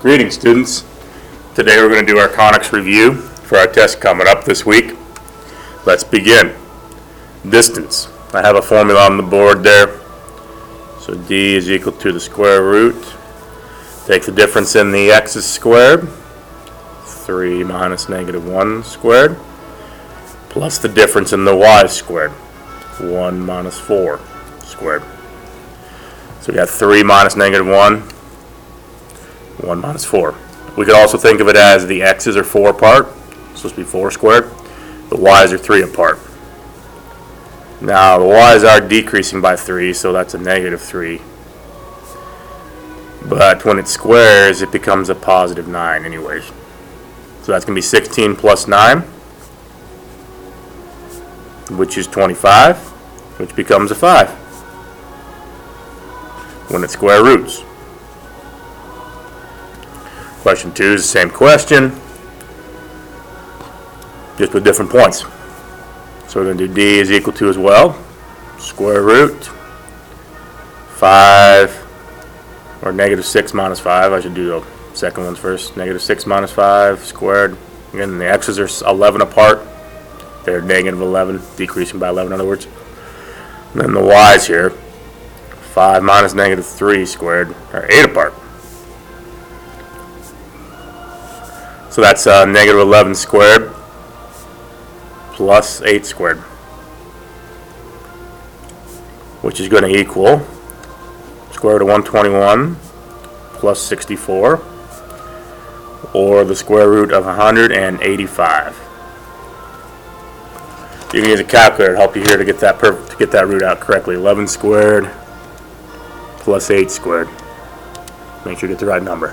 Greetings, students. Today we're going to do our conics review for our test coming up this week. Let's begin. Distance. I have a formula on the board there. So d is equal to the square root. Take the difference in the x's squared, 3 minus negative 1 squared, plus the difference in the y squared, 1 minus 4 squared. So we got 3 minus negative 1, 1 minus 4. We could also think of it as the x's are 4 apart, it's supposed to be 4 squared. The y's are 3 apart. Now the y's are decreasing by 3, so that's a negative 3. But when it squares, it becomes a positive 9 anyways. So that's going to be 16 plus 9, which is 25, which becomes a 5 when it square roots. Question 2 is the same question, just with different points. So we're going to do d is equal to as well, square root 5, or negative 6 minus 5. I should do the second ones first. Negative 6 minus 5 squared. Again, the x's are 11 apart. They're negative 11, decreasing by 11 in other words. And then the y's here, 5 minus negative 3 squared, are 8 apart. So that's negative 11 squared plus 8 squared, which is going to equal square root of 121 plus 64, or the square root of 185. You can use a calculator to help you here to get that root out correctly. 11 squared plus 8 squared. Make sure you get the right number.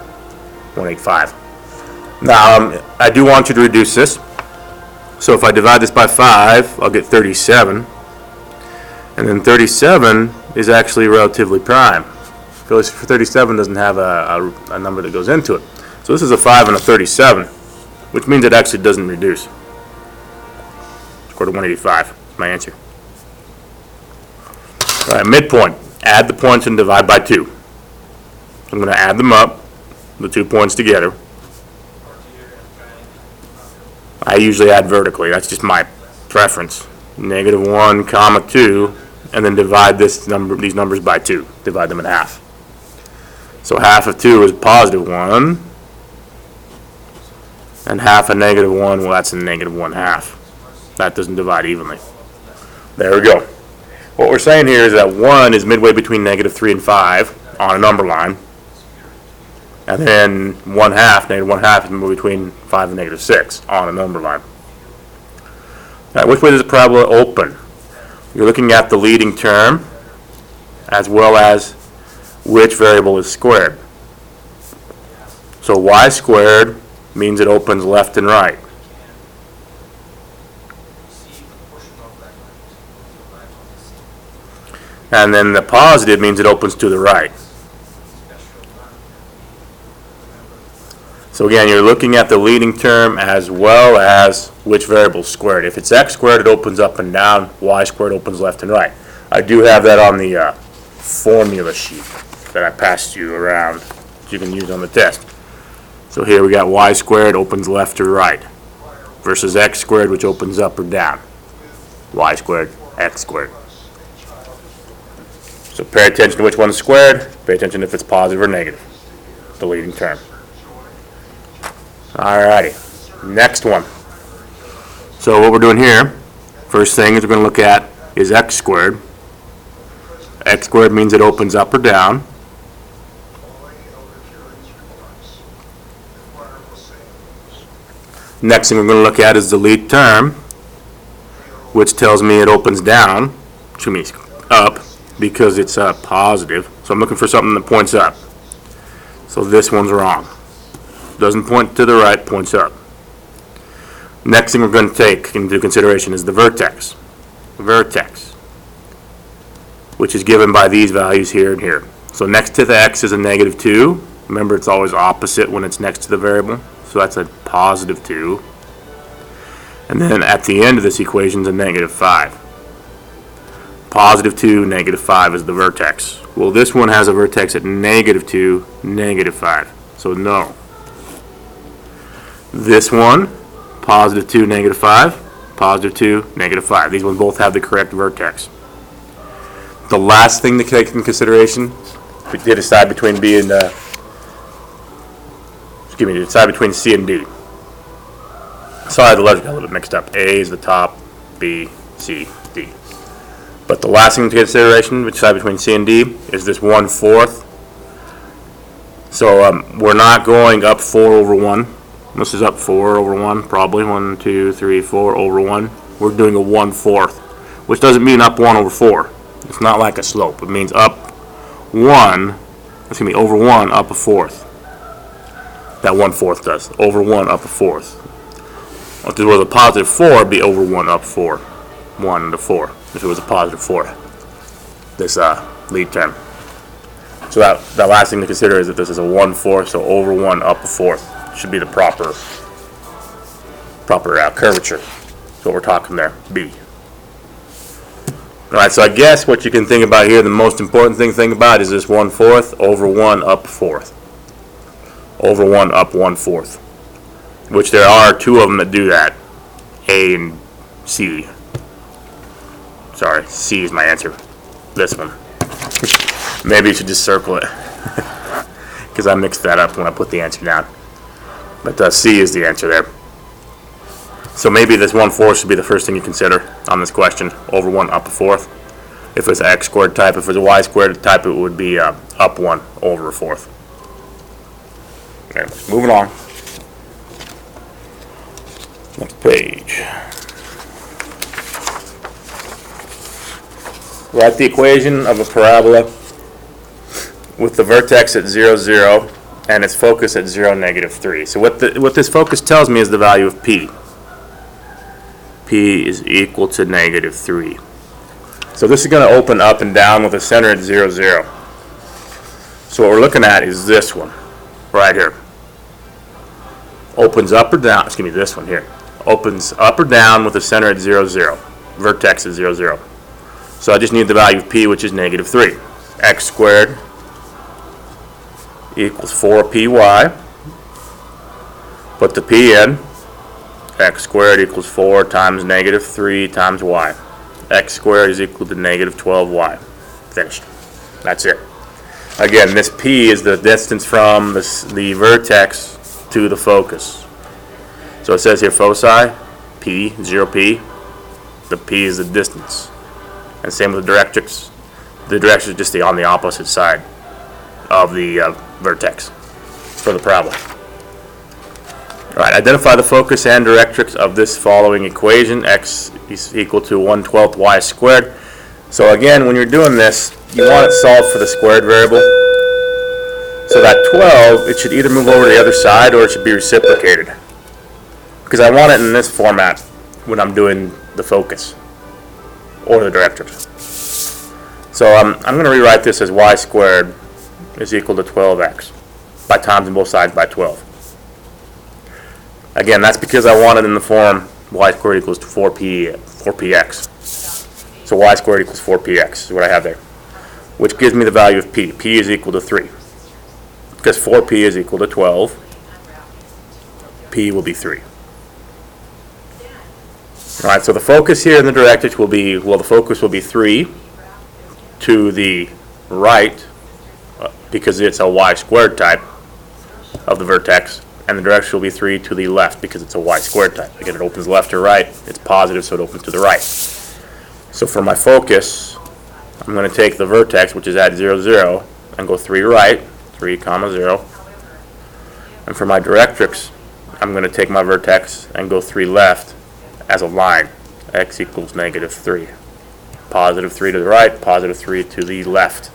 185. Now, I do want you to reduce this. So if I divide this by 5, I'll get 37. And then 37 is actually relatively prime, because 37 doesn't have a number that goes into it. So this is a 5 and a 37, which means it actually doesn't reduce. Square root of 185 is my answer. All right, midpoint. Add the points and divide by 2. So I'm going to add them up, the 2 points together. I usually add vertically. That's just my preference. Negative 1 comma 2, and then divide these numbers by 2. Divide them in half. So half of 2 is positive 1, and half of negative 1, well, that's a negative 1/2. That doesn't divide evenly. There we go. What we're saying here is that 1 is midway between negative 3 and 5 on a number line, and then negative 1/2 is midway between 5 and negative 6 on a number line. Now, which way does the parabola open? You're looking at the leading term as well as which variable is squared. So y squared means it opens left and right. And then the positive means it opens to the right. So again, you're looking at the leading term as well as which variable is squared. If it's x squared, it opens up and down. Y squared opens left and right. I do have that on the formula sheet that I passed you around that you can use on the test. So here we got y squared opens left or right versus x squared, which opens up or down. Y squared, x squared. So pay attention to which one is squared. Pay attention if it's positive or negative, the leading term. Alrighty, next one. So what we're doing here, first thing is we're going to look at is x squared. X squared means it opens up or down. Next thing we're going to look at is the lead term, which tells me it opens down, up, because it's positive. So I'm looking for something that points up. So this one's wrong. Doesn't point to the right, points up. Next thing we're going to take into consideration is the vertex. Vertex, which is given by these values here and here. So next to the x is a negative 2. Remember, it's always opposite when it's next to the variable. So that's a positive 2. And then at the end of this equation is a negative 5. Positive 2, negative 5 is the vertex. Well, this one has a vertex at negative 2, negative 5. so no. This one, positive 2, negative 5, positive 2, negative 5. These ones both have the correct vertex. The last thing to take into consideration, if we did decide between B and decide between C and D. Sorry, the letters got a little bit mixed up. A is the top, B, C, D. But the last thing to consideration, which decide between C and D, is this 1/4. So we're not going up 4 over 1. This is up 4 over 1, probably 1, 2, 3, 4 over 1. We're doing a 1/4, which doesn't mean up 1 over 4. It's not like a slope. It means up 1, over 1, up a 4th. That 1/4 does. Over 1, up a 4th. If it was a positive 4, it'd be over 1, up 4. 1 to 4. If it was a positive 4. This lead term. So that last thing to consider is that this is a 1/4, so over 1, up a 4th. Should be the proper curvature. So what we're talking there, B. Alright, so I guess what you can think about here, the most important thing to think about is this 1/4 over 1 up 4th. Over 1 up 1/4. Which there are two of them that do that. A and C. Sorry, C is my answer. This one. Maybe you should just circle it. Because I mixed that up when I put the answer down. But C is the answer there. So maybe this 1/4 should be the first thing you consider on this question. Over 1 up a 4th. If it's an x squared type, if it's a y squared type, it would be up 1 over a 4th. Okay, moving on. Next page. Write the equation of a parabola with the vertex at 0, 0 and its focus at 0, -3. So what this focus tells me is the value of P. P is equal to -3. So this is going to open up and down with a center at 0, 0. So what we're looking at is this one right here. Opens up or down, this one here. Opens up or down with a center at 0, 0. Vertex at 0, 0. So I just need the value of P, which is -3. X squared equals 4py. Put the P in. X squared equals 4 times -3 times y. X squared is equal to -12y. Finished. That's it. Again, this P is the distance from the vertex to the focus. So it says here foci, P, 0p. The P is the distance. And same with the directrix. The directrix is just on the opposite side of the vertex for the parabola. Alright, identify the focus and directrix of this following equation. X is equal to 1/12 y squared. So again, when you're doing this, you want it solved for the squared variable. So that 12, it should either move over to the other side or it should be reciprocated. Because I want it in this format when I'm doing the focus or the directrix. So I'm going to rewrite this as y squared is equal to 12x by times in both sides by 12. Again, that's because I want it in the form y squared equals to 4px. So y squared equals 4px is what I have there, which gives me the value of p. P is equal to 3. Because 4p is equal to 12, p will be 3. Alright, so the focus here in the directrix will be, the focus will be 3 to the right, because it's a y squared type of the vertex, and the directrix will be 3 to the left because it's a y squared type. Again, it opens left or right. It's positive, so it opens to the right. So for my focus, I'm going to take the vertex, which is at 0, 0, and go 3 right, 3, 0. And for my directrix, I'm going to take my vertex and go 3 left as a line. X equals -3. Positive 3 to the right, positive 3 to the left.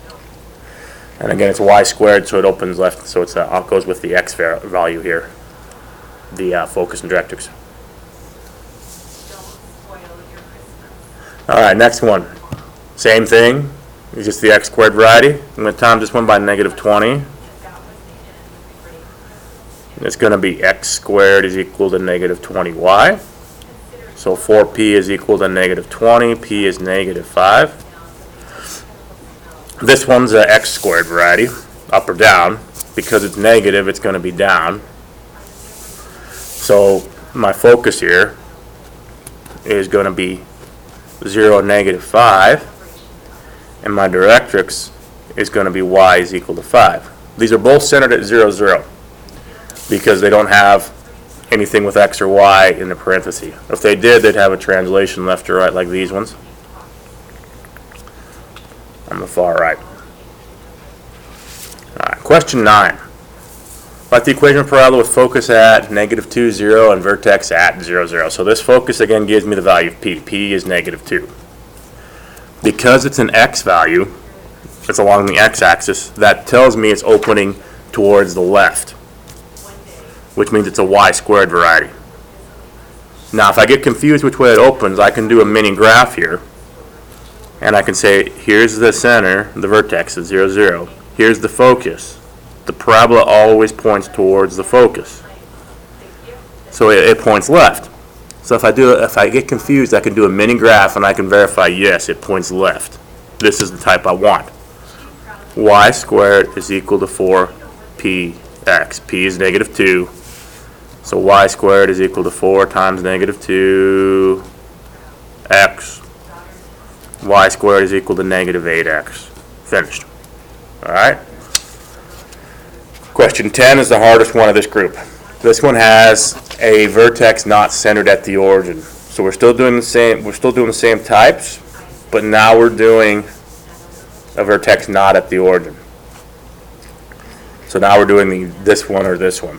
And again, it's y squared, so it opens left, so it goes with the x value here, the focus and directrix. Alright, next one. Same thing, it's just the x squared variety. I'm going to times this one by -20. It's going to be x squared is equal to -20y. So 4p is equal to -20, p is -5. This one's an x squared variety, up or down. because it's negative, it's going to be down. So my focus here is going to be 0, -5, and my directrix is going to be y is equal to 5. These are both centered at 0, 0 because they don't have anything with x or y in the parenthesis. If they did, they'd have a translation left or right like these ones on the far right. Alright, question 9. Write the equation of parabola with focus at -2, 0 and vertex at 0, 0. So this focus again gives me the value of p. P is -2. Because it's an x value, it's along the x-axis, that tells me it's opening towards the left, which means it's a y-squared variety. Now if I get confused which way it opens, I can do a mini graph here, and I can say here's the center, the vertex is 0, 0. Here's the focus. The parabola always points towards the focus, so it points left. So if I get confused, I can do a mini graph and I can verify yes, it points left. This is the type I want. Y squared is equal to 4px. P is -2, so y squared is equal to 4 times -2x. Y squared is equal to -8x. Finished. Alright. Question 10 is the hardest one of this group. This one has a vertex not centered at the origin. So we're still doing the same types, but now we're doing a vertex not at the origin. So now we're doing this one or this one.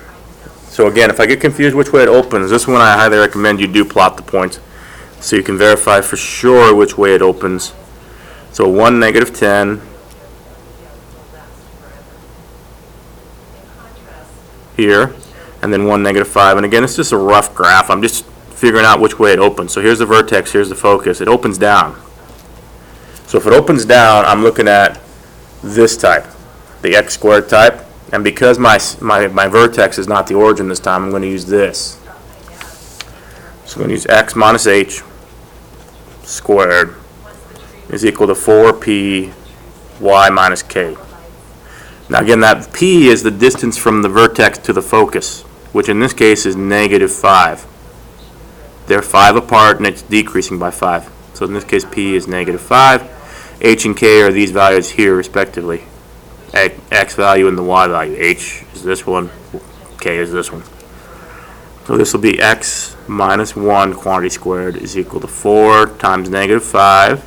So again, if I get confused which way it opens, this one I highly recommend you do plot the points so you can verify for sure which way it opens. So 1, -10 here, and then 1, -5. And again, it's just a rough graph. I'm just figuring out which way it opens. So here's the vertex, here's the focus. It opens down. So if it opens down, I'm looking at this type, the x squared type. And because my vertex is not the origin this time, I'm going to use this. So I'm going to use x minus h squared is equal to 4p y minus k. Now again, that p is the distance from the vertex to the focus, which in this case is -5. They're 5 apart and it's decreasing by 5. So in this case p is -5. H and k are these values here respectively. X value and the y value. H is this one, k is this one. So this will be x minus 1 quantity squared is equal to 4 times -5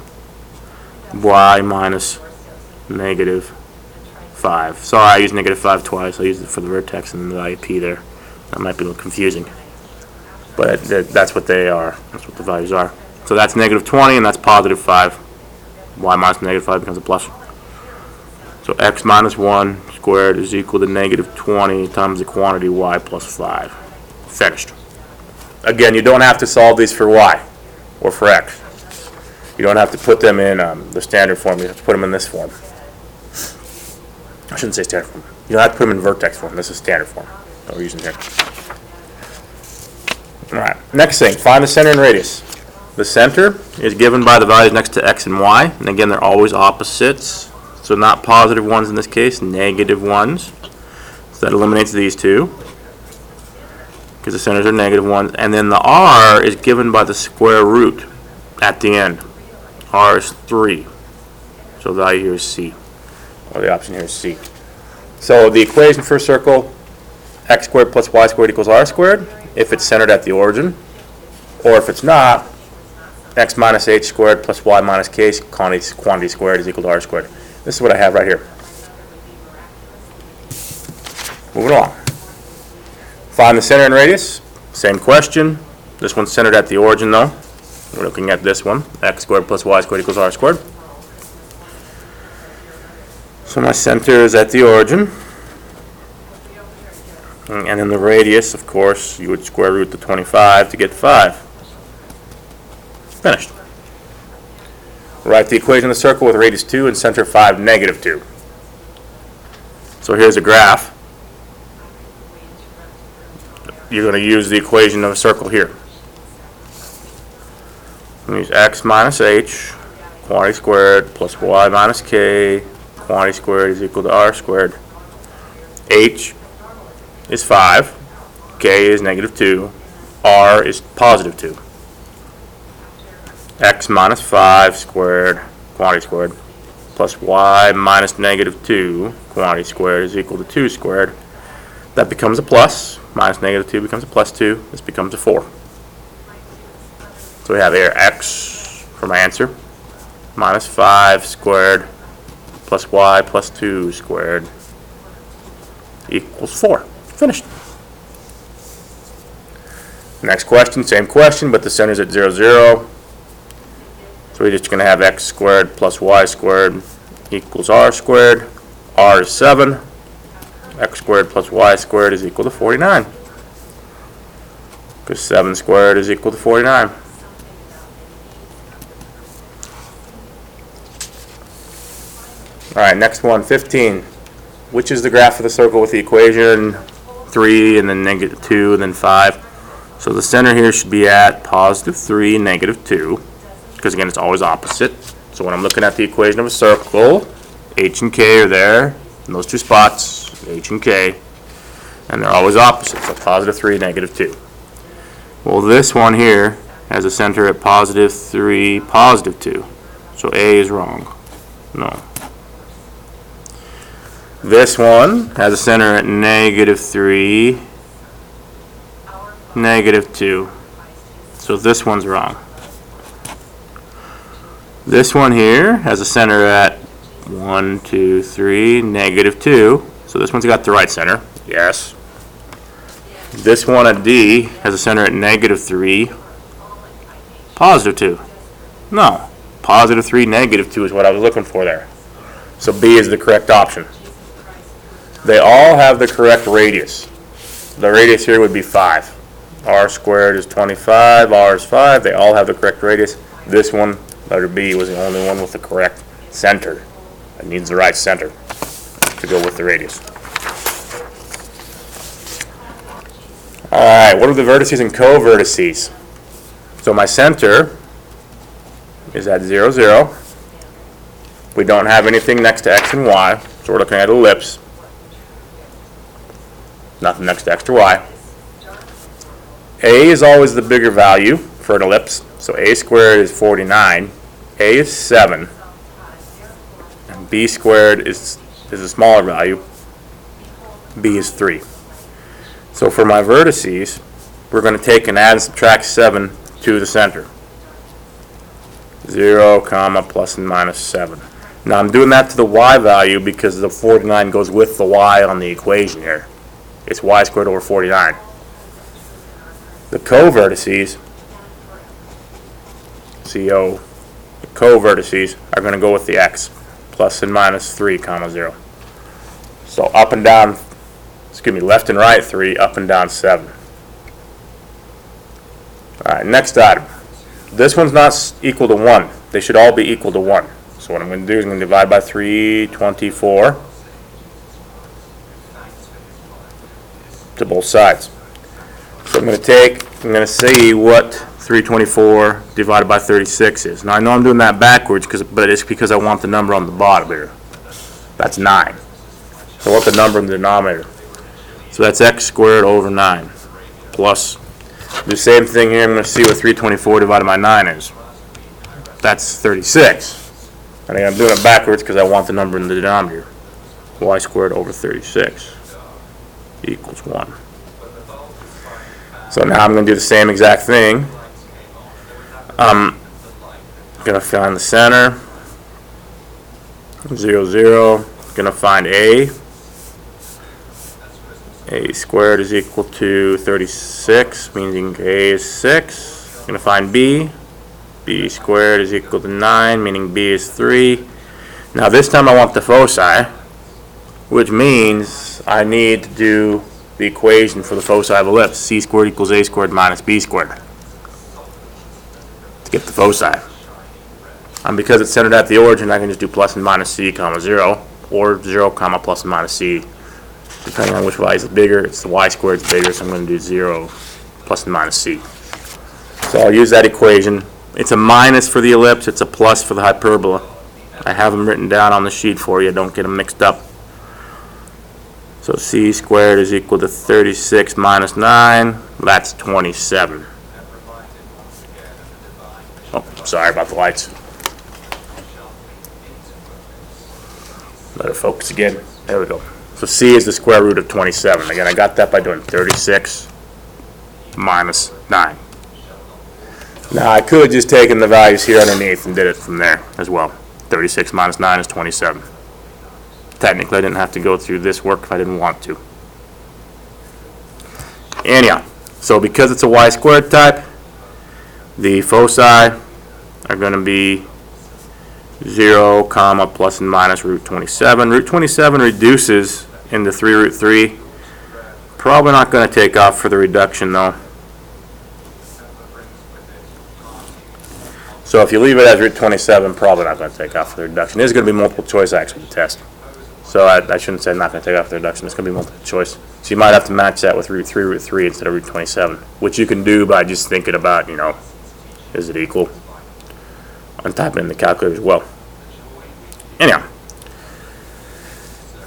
y minus -5. Sorry, I used -5 twice. I used it for the vertex and the value p there. That might be a little confusing. But that's what they are. That's what the values are. So that's -20 and that's +5. Y minus -5 becomes a plus. So x minus 1 squared is equal to -20 times the quantity y plus 5. Finished. Again, you don't have to solve these for y or for x. You don't have to put them in the standard form. You have to put them in this form. I shouldn't say standard form. You don't have to put them in vertex form. This is standard form that we're using here. Alright, next thing, find the center and radius. The center is given by the values next to x and y, and again they're always opposites, so not positive ones in this case, negative ones. So that eliminates these two, because the centers are negative ones, and then the r is given by the square root at the end. R is 3, so the value here is c, or the option here is c. So the equation for a circle, x squared plus y squared equals r squared, if it's centered at the origin, or if it's not, x minus h squared plus y minus k quantity squared is equal to r squared. This is what I have right here. Moving along. Find the center and radius. Same question. This one's centered at the origin though. We're looking at this one. X squared plus y squared equals r squared. So my center is at the origin. And then the radius, of course, you would square root the 25 to get 5. Finished. Write the equation of the circle with radius 2 and center 5, -2. So here's a graph. You're going to use the equation of a circle here. I'm going to use x minus h, quantity squared, plus y minus k, quantity squared is equal to r squared. H is 5, K is negative 2, R is positive 2. X minus 5 squared, quantity squared, plus Y minus negative 2, quantity squared, is equal to 2 squared. That becomes a plus. Minus negative 2 becomes a plus 2. This becomes a 4. So we have here X for my answer, minus 5 squared, plus Y plus 2 squared, equals 4. Finished. Next question, same question, but the center's at 0, 0. So we're just going to have X squared plus Y squared equals R squared. R is 7. X squared plus Y squared is equal to 49. Because 7 squared is equal to 49. Alright, next one, 15. Which is the graph of the circle with the equation 3 and then negative 2 and then 5? So the center here should be at positive 3, negative 2. Because again, it's always opposite. So when I'm looking at the equation of a circle, H and K are there in those two spots, H and K, and they're always opposite, so positive 3, negative 2. Well, this one here has a center at positive 3, positive 2. So A is wrong. No. This one has a center at negative 3, negative 2. So this one's wrong. This one here has a center at 1, 2, 3, negative 2. So this one's got the right center. Yes. This one at D has a center at negative 3, positive 2. No. Positive 3, negative 2 is what I was looking for there. So B is the correct option. They all have the correct radius. The radius here would be 5. R squared is 25, R is 5. They all have the correct radius. This one, letter B, was the only one with the correct center. It needs the right center to go with the radius. Alright, what are the vertices and co-vertices? So my center is at 0, 0. We don't have anything next to X and Y, so we're looking at an ellipse. Nothing next to X or Y. A is always the bigger value for an ellipse, so A squared is 49. A is 7. And B squared is a smaller value. B is 3. So for my vertices, we're going to take and add and subtract 7 to the center. 0, comma, plus and minus 7. Now I'm doing that to the Y value because the 49 goes with the Y on the equation here. It's Y squared over 49. The co-vertices, CO, the co-vertices are going to go with the X, plus and minus 3, comma, 0. So up and down, left and right 3, up and down 7. Alright, next item. This one's not equal to 1. They should all be equal to 1. So what I'm going to do is I'm going to divide by 324 to both sides. So I'm going to see what 324 divided by 36 is. Now I know I'm doing that backwards, but it's because I want the number on the bottom here. That's 9. So I want the number in the denominator. So that's X squared over 9 plus, the same thing here, I'm going to see what 324 divided by 9 is. That's 36. And again, I'm doing it backwards because I want the number in the denominator. Y squared over 36 equals 1. So now I'm going to do the same exact thing. I'm going to find the center. 0, 0. Going to find A. A squared is equal to 36, meaning A is 6. I'm going to find B. B squared is equal to 9, meaning B is 3. Now this time I want the foci, which means I need to do the equation for the foci of ellipse. C squared equals A squared minus B squared to get the foci. And because it's centered at the origin, I can just do plus and minus C, comma 0, or 0, comma plus and minus C. Depending on which y is bigger, it's the y squared is bigger, so I'm going to do 0 plus and minus C. So I'll use that equation. It's a minus for the ellipse, it's a plus for the hyperbola. I have them written down on the sheet for you, don't get them mixed up. So c squared is equal to 36 minus 9. That's 27. Oh, sorry about the lights. Let it focus again. There we go. So c is the square root of 27. Again, I got that by doing 36 minus 9. Now, I could have just taken the values here underneath and did it from there as well. 36 minus 9 is 27. Technically, I didn't have to go through this work if I didn't want to. Anyhow, so because it's a y squared type, the foci are going to be 0, comma, plus and minus root 27. Root 27 reduces into 3 root 3. Probably not going to take off for the reduction though. So if you leave it as root 27, probably not going to take off for the reduction. It is going to be multiple choice actually, the test. So I shouldn't say not going to take off the reduction. It's going to be multiple choice. So you might have to match that with root 3 instead of root 27, which you can do by just thinking about, you know, is it equal? And typing in the calculator as well. Anyhow,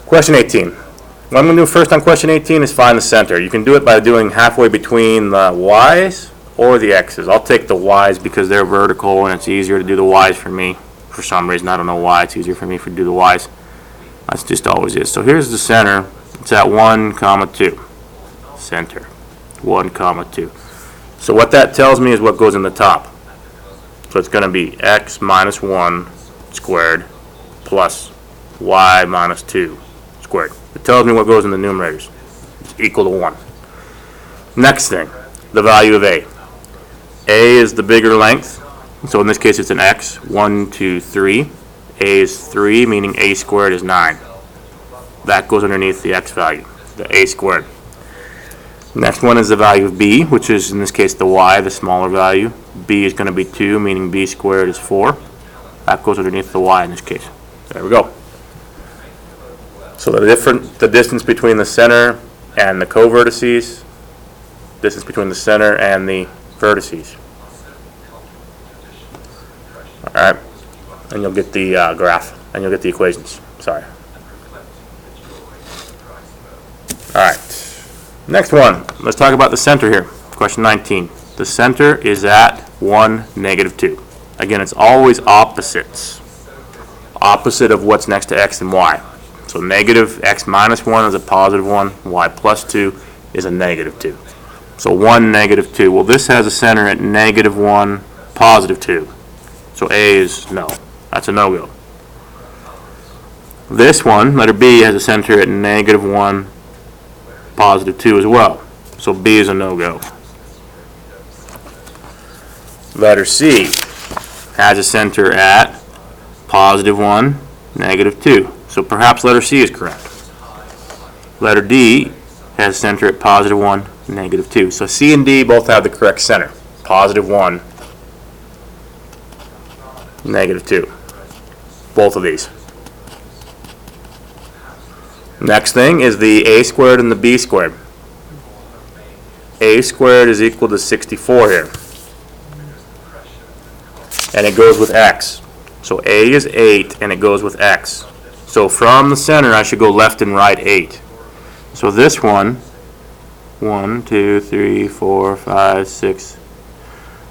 question 18. What I'm going to do first on question 18 is find the center. You can do it by doing halfway between the y's or the x's. I'll take the y's because they're vertical and it's easier to do the y's for me. For some reason, I don't know why, it's easier for me to do the y's. That's just always is. So here's the center. It's at 1, comma 2. Center. 1, comma 2. So what that tells me is what goes in the top. So it's going to be x minus 1 squared plus y minus 2 squared. It tells me what goes in the numerators. It's equal to 1. Next thing, the value of a. A is the bigger length. So in this case it's an x. 1, 2, 3. A is 3, meaning a squared is 9. That goes underneath the x value, the a squared. Next one is the value of b, which is in this case the y, the smaller value. B is going to be 2, meaning b squared is 4. That goes underneath the y in this case. There we go. So the distance between the center and the co-vertices, distance between the center and the vertices. All right. And you'll get the graph, and you'll get the equations. Sorry. All right. Next one. Let's talk about the center here. Question 19. The center is at 1, negative 2. Again, it's always opposites. Opposite of what's next to x and y. So negative x minus 1 is a positive 1. Y plus 2 is a negative 2. So 1, negative 2. Well, this has a center at negative 1, positive 2. So A is no. That's a no-go. This one, letter B, has a center at negative 1, positive 2 as well. So B is a no-go. Letter C has a center at positive 1, negative 2. So perhaps letter C is correct. Letter D has a center at positive 1, negative 2. So C and D both have the correct center. Positive 1, negative 2. Both of these. Next thing is the a squared and the b squared. A squared is equal to 64 here. And it goes with x. So a is 8 and it goes with x. So from the center I should go left and right 8. So this one, 1, 2, 3, 4, 5, 6.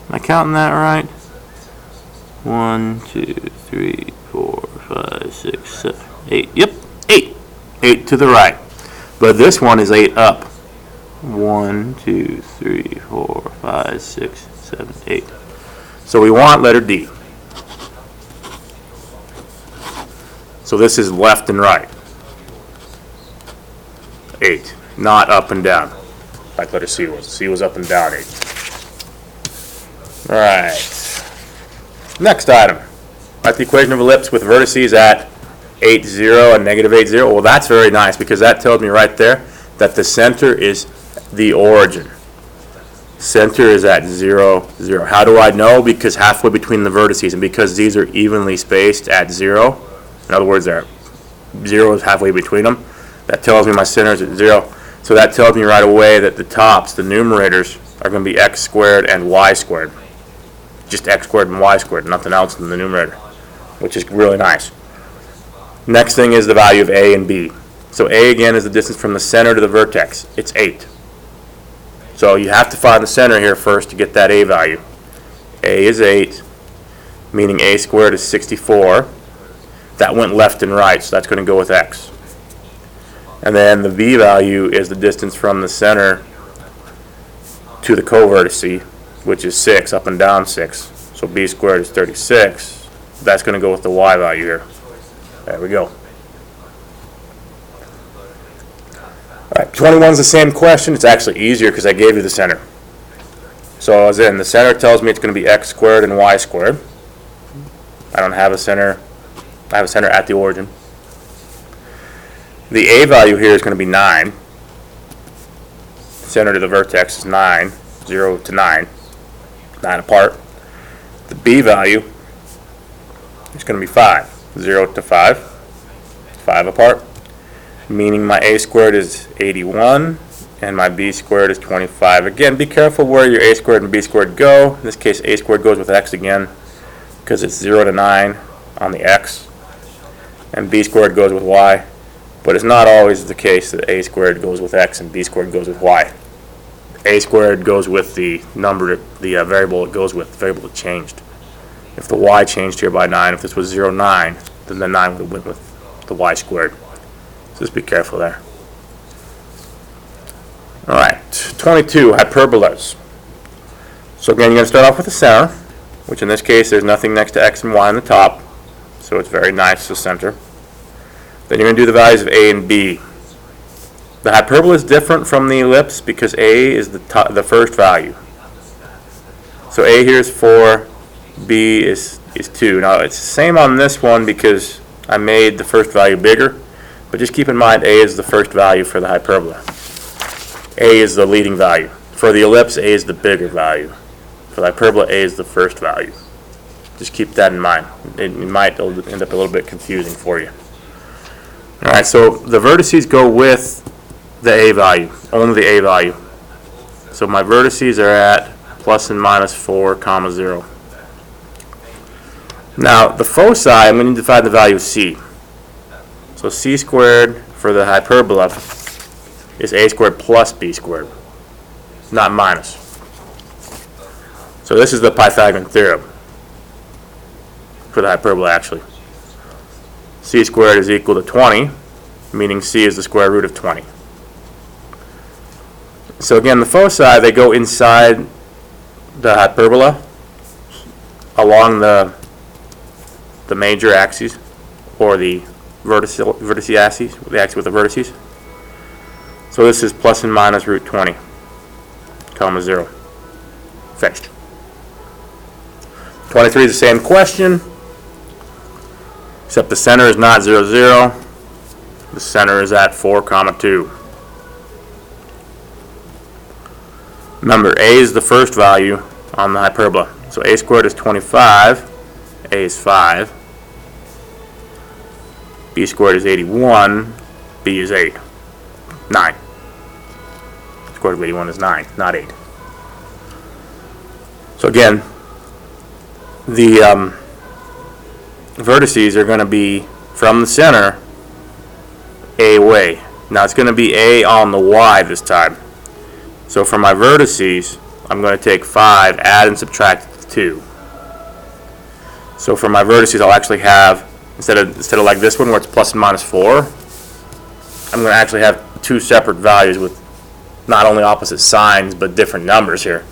Am I counting that right? 1, 2, 3, 4, 5, 6, 7, 8. Yep, 8. 8 to the right. But this one is 8 up. 1, 2, 3, 4, 5, 6, 7, 8. So we want letter D. So this is left and right. 8. Not up and down. Like letter C was. C was up and down 8. Alright. Next item. Write the equation of ellipse with vertices at 8, 0 and negative 8, 0. Well, that's very nice because that tells me right there that the center is the origin. Center is at 0, 0. How do I know? Because halfway between the vertices and because these are evenly spaced at 0. In other words, 0 is halfway between them. That tells me my center is at 0. So that tells me right away that the tops, the numerators, are going to be x squared and y squared. Just x squared and y squared, nothing else in the numerator, which is really nice. Next thing is the value of a and b. So A again is the distance from the center to the vertex. It's 8. So you have to find the center here first to get that A value. A is 8, meaning A squared is 64. That went left and right, so that's going to go with X. And then the B value is the distance from the center to the covertice, which is 6, up and down 6. So B squared is 36. That's going to go with the Y value here. There we go. Alright, 21 is the same question. It's actually easier because I gave you the center. So as in, the center tells me it's going to be X squared and Y squared. I don't have a center. I have a center at the origin. The A value here is going to be 9. Center to the vertex is 9. 0 to 9. 9 apart. The B value is going to be 5. 0 to 5. 5 apart. Meaning my A squared is 81 and my B squared is 25. Again, be careful where your A squared and B squared go. In this case, A squared goes with X again because it's 0 to 9 on the X, and B squared goes with Y. But it's not always the case that A squared goes with X and B squared goes with Y. A squared goes with the number, the variable it goes with, the variable that changed. If the Y changed here by 9, if this was 0, 9, then the 9 would have went with the Y squared. So just be careful there. Alright, 22, hyperbolas. So again, you're going to start off with the center, which in this case there's nothing next to X and Y on the top. So it's very nice to center. Then you're going to do the values of A and B. The hyperbola is different from the ellipse because A is the first value. So A here is 4, B is 2. Now it's the same on this one because I made the first value bigger, but just keep in mind A is the first value for the hyperbola. A is the leading value. For the ellipse, A is the bigger value. For the hyperbola, A is the first value. Just keep that in mind. It might end up a little bit confusing for you. Alright, so the vertices go with the A value, only the A value. So my vertices are at plus and minus 4, 0. Now, the foci, I'm going to find the value of C. So C squared for the hyperbola is A squared plus B squared, not minus. So this is the Pythagorean theorem for the hyperbola actually. C squared is equal to 20, meaning C is the square root of 20. So again, the foci, they go inside the hyperbola along the major axes, or the vertice axes, the axis with the vertices. So this is plus and minus root 20, 0. Finished. 23 is the same question, except the center is not 0, 0. The center is at 4, 2. Remember, A is the first value on the hyperbola. So A squared is 25, A is 5, B squared is 81, B is 8, 9. Square root of 81 is 9, not 8. So again, the vertices are going to be from the center A way. Now it's going to be A on the Y this time. So for my vertices, I'm going to take 5, add and subtract 2. So for my vertices, I'll actually have, instead of like this one where it's plus and minus 4, I'm going to actually have two separate values with not only opposite signs but different numbers here.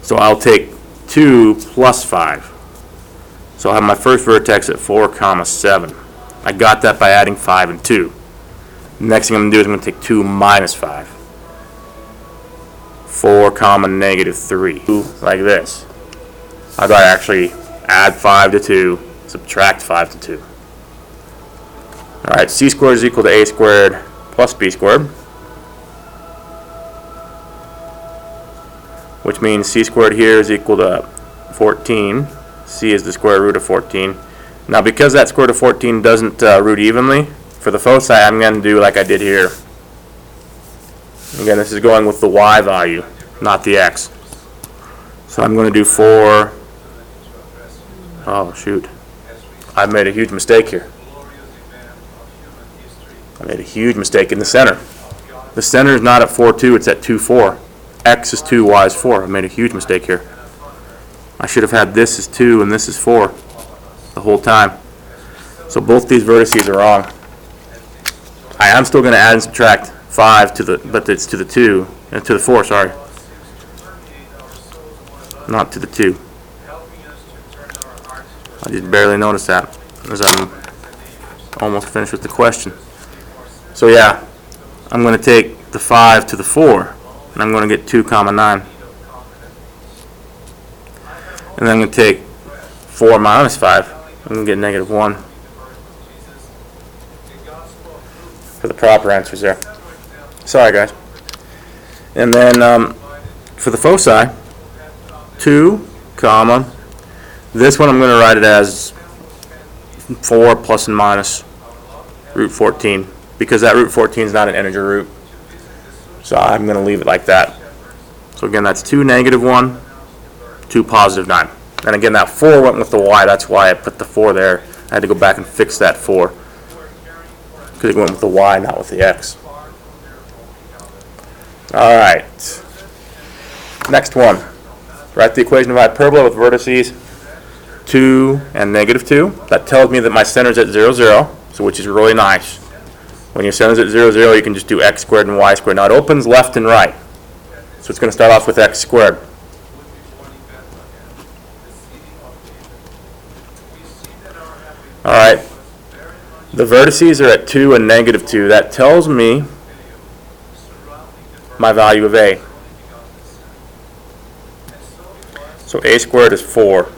So I'll take 2 plus 5. So I'll have my first vertex at 4, 7. I got that by adding 5 and 2. Next thing I'm going to do is I'm going to take 2 minus 5. 4, negative 3. Like this. I've got to actually add 5 to 2, subtract 5 to 2. Alright, C squared is equal to A squared plus B squared, which means C squared here is equal to 14. C is the square root of 14. Now because that square root of 14 doesn't root evenly, for the foci I'm going to do like I did here. Again, this is going with the Y value, not the X. So I'm going to do 4. Oh shoot, I've made a huge mistake here. I made a huge mistake in the center. The center is not at 4, 2, it's at 2, 4. X is 2, Y is 4. I made a huge mistake here. I should have had this as 2 and this is 4 the whole time. So both these vertices are wrong. I am still going to add and subtract 5 to the, but it's to the 2, to the 4, sorry. Not to the 2. I just barely noticed that as I'm almost finished with the question. So yeah, I'm going to take the 5 to the 4, and I'm going to get 2 comma 9. And then I'm going to take 4 minus 5. I'm going to get negative 1. For the proper answers there. Sorry guys. And then for the foci, 2 comma, this one I'm going to write it as 4 plus and minus root 14, because that root 14 is not an integer root. So I'm going to leave it like that. So again, that's 2 negative 1, 2 positive 9. And again, that 4 went with the y, that's why I put the 4 there. I had to go back and fix that 4, because it went with the y, not with the x. Alright, next one. Write the equation of hyperbola with vertices 2 and negative 2. That tells me that my center is at 0, 0, so which is really nice. When your center is at 0, 0, you can just do x squared and y squared. Now it opens left and right, so it's going to start off with x squared. Alright, the vertices are at 2 and negative 2. That tells me my value of a. So a squared is 4.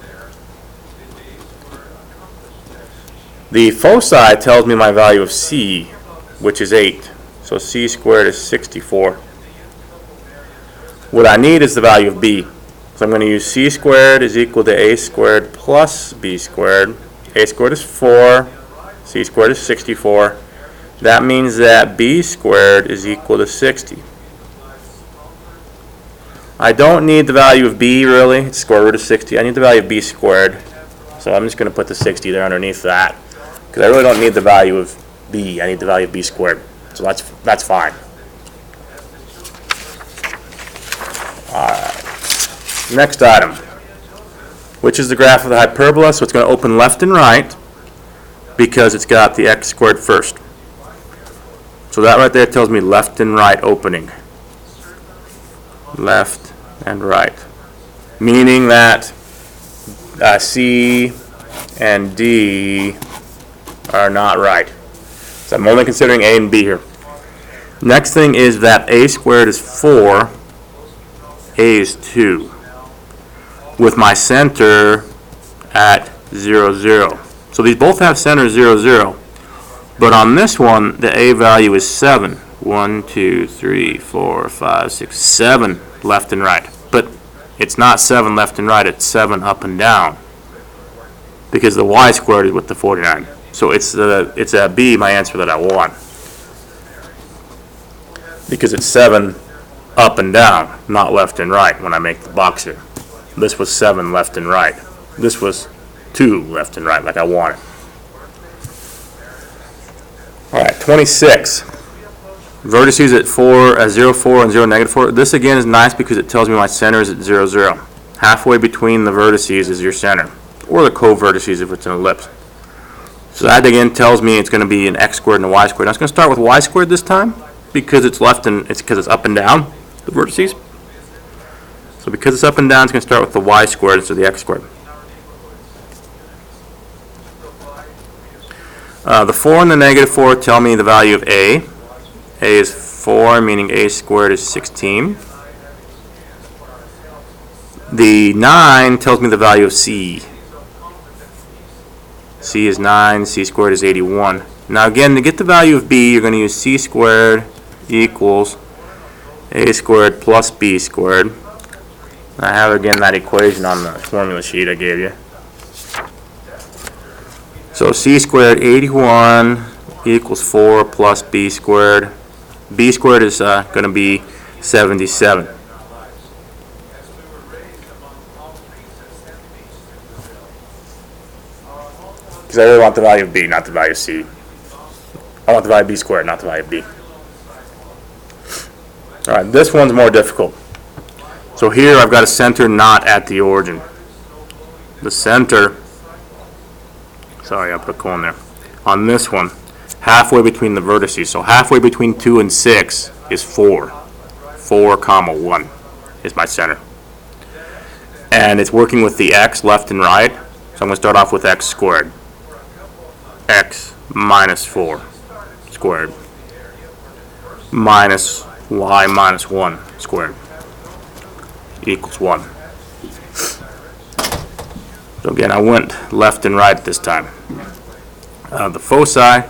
The foci tells me my value of c, which is 8. So c squared is 64. What I need is the value of b. So I'm going to use c squared is equal to a squared plus b squared. A squared is 4. C squared is 64. That means that b squared is equal to 60. I don't need the value of b really. It's square root of 60. I need the value of b squared. So I'm just going to put the 60 there underneath that, because I really don't need the value of b. I need the value of b squared. So that's fine. Alright. Next item. Which is the graph of the hyperbola? So it's going to open left and right, because it's got the x squared first. So that right there tells me left and right opening. Left and right. Meaning that C and D are not right. So I'm only considering A and B here. Next thing is that A squared is 4, A is 2. With my center at 0, 0. So these both have center 0, 0. But on this one, the A value is 7. 1, 2, 3, 4, 5, 6, 7 left and right. But it's not 7 left and right, it's 7 up and down, because the y squared is with the 49. So it's a B, my answer that I want, because it's 7 up and down, not left and right when I make the box here. This was 7 left and right. This was 2 left and right like I wanted. Alright, 26. Vertices at 4, 0, 4, and 0, negative 4. This again is nice because it tells me my center is at 0, 0. Halfway between the vertices is your center, or the co-vertices if it's an ellipse. So that again tells me it's going to be an x squared and a y squared. Now it's going to start with y squared this time, because it's left and it's because it's up and down, the vertices. So because it's up and down, it's going to start with the y squared instead of the x squared. The 4 and the negative 4 tell me the value of a. A is 4, meaning a squared is 16. The 9 tells me the value of c. C is 9, c squared is 81. Now again, to get the value of b, you're going to use c squared equals a squared plus b squared. I have again that equation on the formula sheet I gave you. So c squared 81 equals 4 plus b squared. B squared is going to be 77. Because I really want the value of b, not the value of c. I want the value of b squared, not the value of b. All right, this one's more difficult. So here I've got a center not at the origin. The center, sorry, I put a colon there, on this one, halfway between the vertices. So halfway between 2 and 6 is 4. 4 comma 1 is my center. And it's working with the x left and right. So I'm going to start off with x squared. X minus 4 squared minus y minus 1 squared equals 1. So again, I went left and right this time. The foci,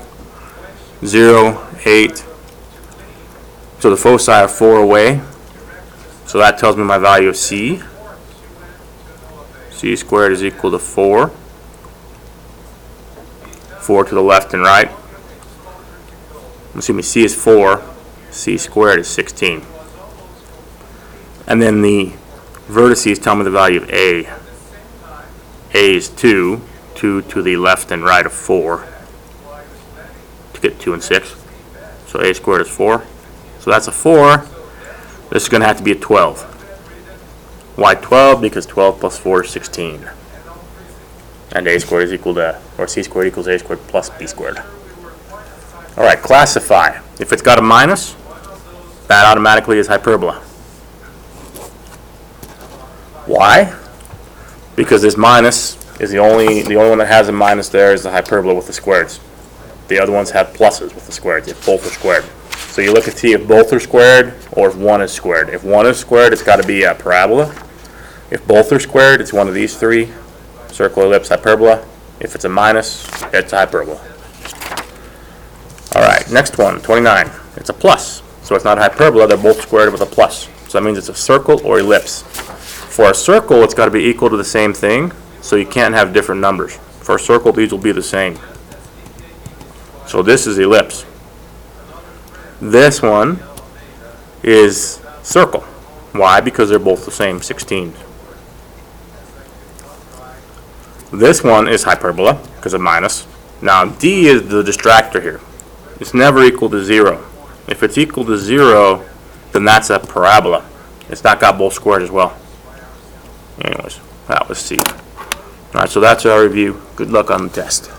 0, 8. So the foci are 4 away. So that tells me my value of c. C squared is equal to 4. 4 to the left and right. Excuse me, c is 4. C squared is 16. And then the vertices tell me the value of a. A is 2. 2 to the left and right of 4 to get 2 and 6. So a squared is 4. So that's a 4. This is going to have to be a 12. Why 12? Because 12 plus 4 is 16. And a squared is equal to, or c squared equals a squared plus b squared. All right, classify. If it's got a minus, that automatically is hyperbola. Why? Because this minus is the only one that has a minus there is the hyperbola with the squares. The other ones have pluses with the squares if both are squared. So you look to see if both are squared or if one is squared. If one is squared, it's got to be a parabola. If both are squared, it's one of these three: circle, ellipse, hyperbola. If it's a minus, it's a hyperbola. All right, next one, 29. It's a plus. So it's not a hyperbola, they're both squared with a plus. So that means it's a circle or ellipse. For a circle, it's got to be equal to the same thing, so you can't have different numbers. For a circle, these will be the same. So this is ellipse. This one is circle. Why? Because they're both the same, 16. This one is hyperbola, because of minus. Now, D is the distractor here. It's never equal to 0. If it's equal to 0, then that's a parabola. It's not got both squared as well. Anyways, that was C. Alright, so that's our review. Good luck on the test.